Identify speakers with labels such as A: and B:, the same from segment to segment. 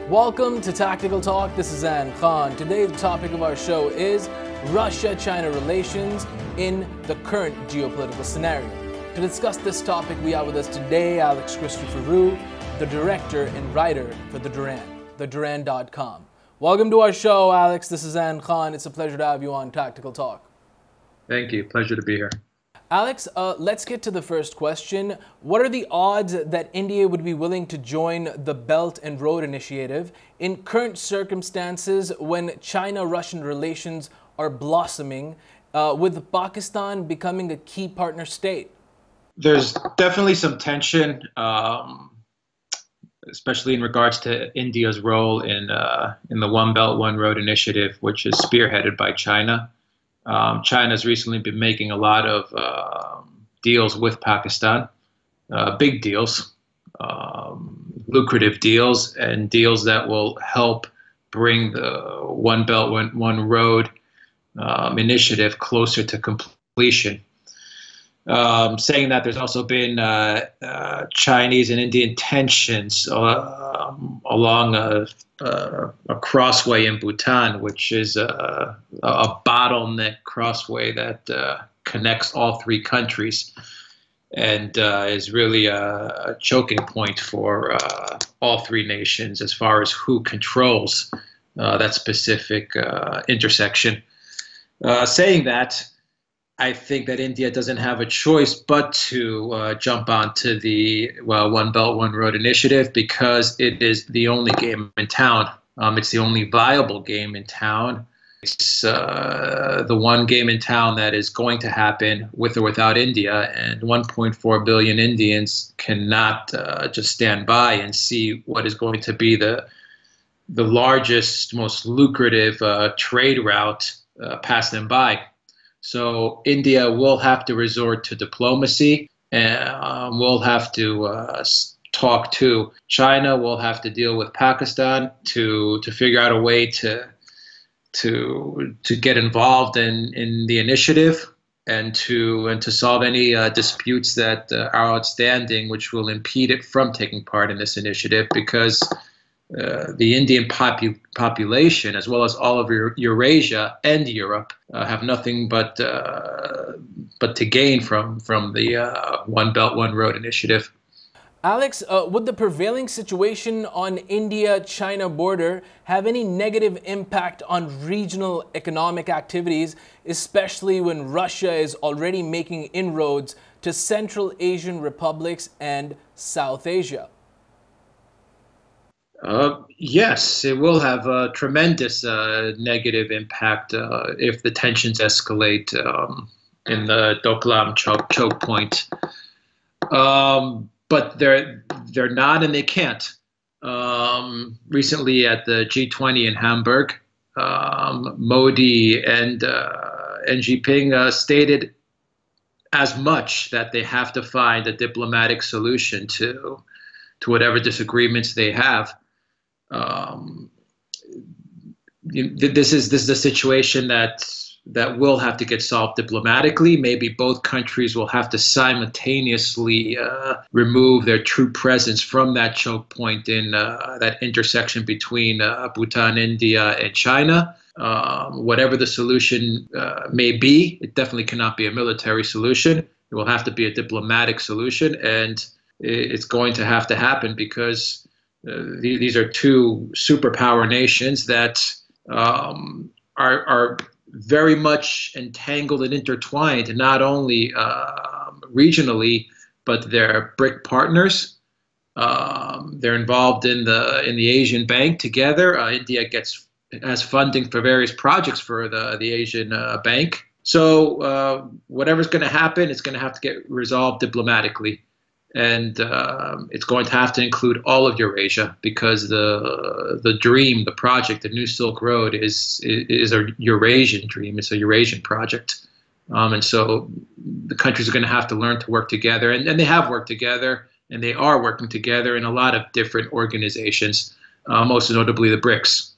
A: Welcome to Tactical Talk. This is Zain. Today the topic of our show is Russia-China relations in the current geopolitical scenario. To discuss this topic, we have with us today Alex Christoforou, the director and writer for The Duran, theduran.com. Welcome to our show, Alex. This is Zain. It's a pleasure to have you on Tactical Talk.
B: Thank you. Pleasure to be here.
A: Alex, let's get to the first question. What are the odds that India would be willing to join the Belt and Road Initiative in current circumstances when China-Russian relations are blossoming, with Pakistan becoming a key partner state?
B: There's definitely some tension, especially in regards to India's role in the One Belt, One Road Initiative, which is spearheaded by China. China's recently been making a lot of deals with Pakistan, big deals, lucrative deals, and deals that will help bring the One Belt, One Road initiative closer to completion. Saying that, there's also been Chinese and Indian tensions along a crossway in Bhutan, which is a bottleneck crossway that connects all three countries and is really a choking point for all three nations as far as who controls that specific intersection. Saying that, I think that India doesn't have a choice but to jump onto the One Belt, One Road initiative because it is the only game in town. It's the only viable game in town. It's the one game in town that is going to happen with or without India, and 1.4 billion Indians cannot just stand by and see what is going to be the largest, most lucrative trade route pass them by. So India will have to resort to diplomacy, and will have to talk to China. Will have to deal with Pakistan to figure out a way to get involved in the initiative and to solve any disputes that are outstanding, which will impede it from taking part in this initiative, because the Indian population, as well as all of Eurasia and Europe, have nothing but to gain from the One Belt, One Road initiative.
A: Alex, would the prevailing situation on India-China border have any negative impact on regional economic activities, especially when Russia is already making inroads to Central Asian republics and South Asia?
B: Yes, it will have a tremendous negative impact if the tensions escalate in the Doklam choke point. But they're not, and they can't. Recently at the G20 in Hamburg, Modi and Xi Jinping stated as much, that they have to find a diplomatic solution to whatever disagreements they have. This is a situation that will have to get solved diplomatically. Maybe both countries will have to simultaneously remove their true presence from that choke point in that intersection between Bhutan, India, and China. Whatever the solution may be, it definitely cannot be a military solution. It will have to be a diplomatic solution, and it's going to have to happen because these are two superpower nations that are very much entangled and intertwined, not only regionally, but they're BRIC partners. They're involved in the Asian Bank together. India has funding for various projects for the Asian Bank. So whatever's going to happen, it's going to have to get resolved diplomatically. And it's going to have to include all of Eurasia, because the dream, the project, the New Silk Road is a Eurasian dream. It's a Eurasian project. And so the countries are going to have to learn to work together. And they have worked together, and they are working together in a lot of different organizations, most notably the BRICS.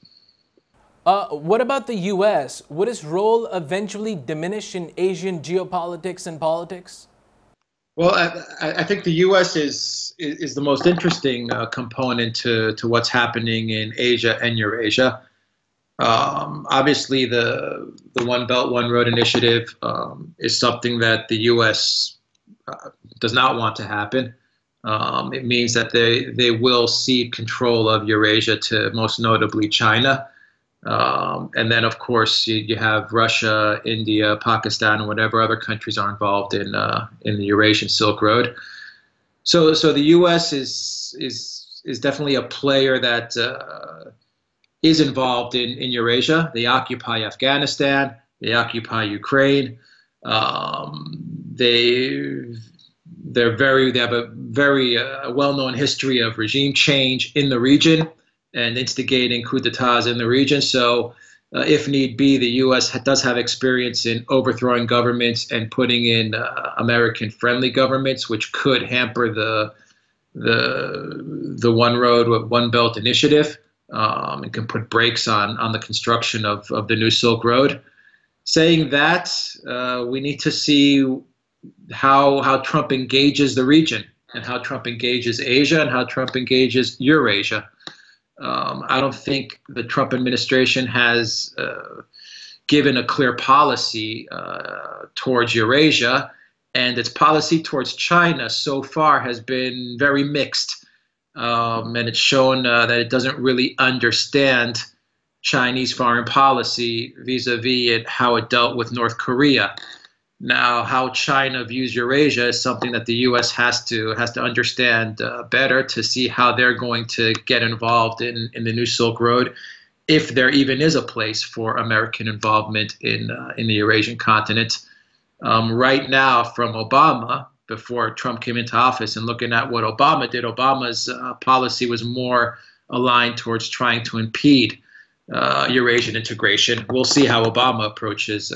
A: What about the U.S.? Would its role eventually diminish in Asian geopolitics and politics?
B: Well, I think the U.S. is the most interesting component to what's happening in Asia and Eurasia. Obviously, the One Belt, One Road initiative is something that the U.S. Does not want to happen. It means that they will cede control of Eurasia to most notably China. And then, of course, you have Russia, India, Pakistan, and whatever other countries are involved in the Eurasian Silk Road. So the U.S. is definitely a player that is involved in Eurasia. They occupy Afghanistan. They occupy Ukraine. They they have a very well-known history of regime change in the region and instigating coups d'état in the region. So, if need be, the U.S. does have experience in overthrowing governments and putting in American-friendly governments, which could hamper the One Road, One Belt initiative. It can put brakes on the construction of the new Silk Road. Saying that, we need to see how Trump engages the region and how Trump engages Asia and how Trump engages Eurasia. I don't think the Trump administration has given a clear policy towards Eurasia, and its policy towards China so far has been very mixed. And it's shown that it doesn't really understand Chinese foreign policy vis-a-vis how it dealt with North Korea. Now, how China views Eurasia is something that the U.S. has to understand better to see how they're going to get involved in the new Silk Road, if there even is a place for American involvement in the Eurasian continent. Right now, from Obama, before Trump came into office, and looking at what Obama did, Obama's policy was more aligned towards trying to impede Eurasian integration. We'll see how Obama approaches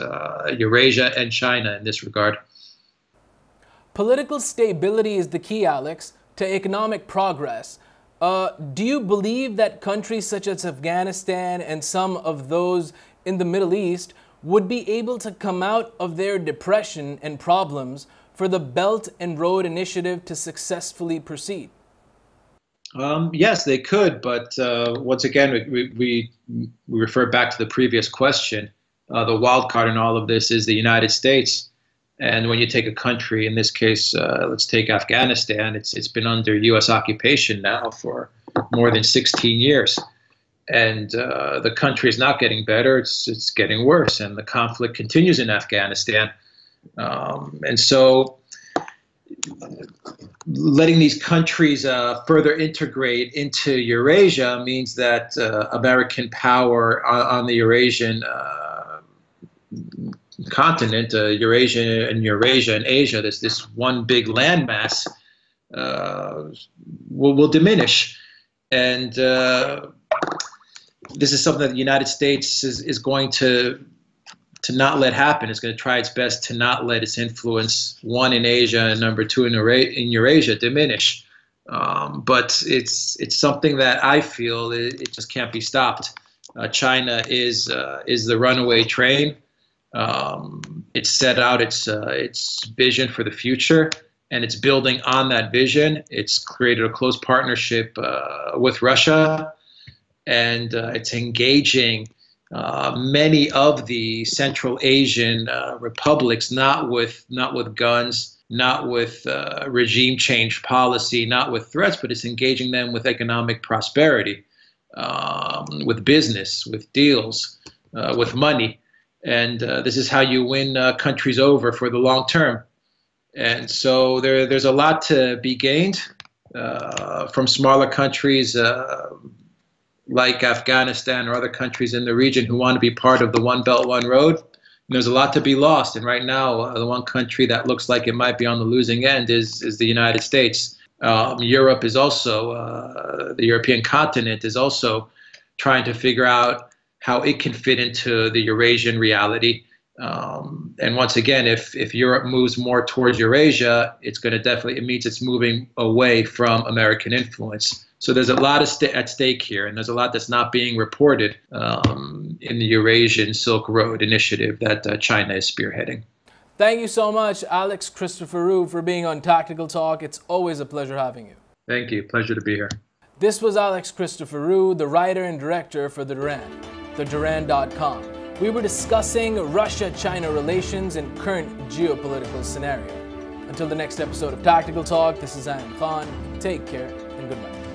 B: Eurasia and China in this regard.
A: Political stability is the key, Alex, to economic progress. Do you believe that countries such as Afghanistan and some of those in the Middle East would be able to come out of their depression and problems for the Belt and Road Initiative to successfully proceed?
B: Yes, they could, but once again, we refer back to the previous question. The wild card in all of this is the United States. And when you take a country, in this case, let's take Afghanistan, it's been under U.S. occupation now for more than 16 years. And the country is not getting better, it's getting worse. And the conflict continues in Afghanistan. And so letting these countries further integrate into Eurasia means that American power on the Eurasian continent, Eurasia and Asia, this one big landmass, will diminish. And this is something that the United States is going to not let happen. It's going to try its best to not let its influence, one, in Asia, and number two, in Eurasia, diminish. But it's something that I feel it just can't be stopped. China is the runaway train. It's set out its vision for the future, and it's building on that vision. It's created a close partnership with Russia, and it's engaging many of the Central Asian republics, not with guns, not with regime change policy, not with threats, but it's engaging them with economic prosperity, with business, with deals, with money. And this is how you win countries over for the long term. And so there's a lot to be gained from smaller countries like Afghanistan or other countries in the region who want to be part of the One Belt, One Road. And there's a lot to be lost. And right now, the one country that looks like it might be on the losing end is the United States. Europe is also, the European continent is also trying to figure out how it can fit into the Eurasian reality. And once again, if Europe moves more towards Eurasia, it's going to definitely, it means it's moving away from American influence. So there's a lot at stake here, and there's a lot that's not being reported in the Eurasian Silk Road initiative that China is spearheading.
A: Thank you so much, Alex Christoforou, for being on Tactical Talk. It's always a pleasure having you.
B: Thank you. Pleasure to be here.
A: This was Alex Christoforou, the writer and director for The Duran, theduran.com. We were discussing Russia-China relations in current geopolitical scenario. Until the next episode of Tactical Talk, this is Zain. Take care and good night.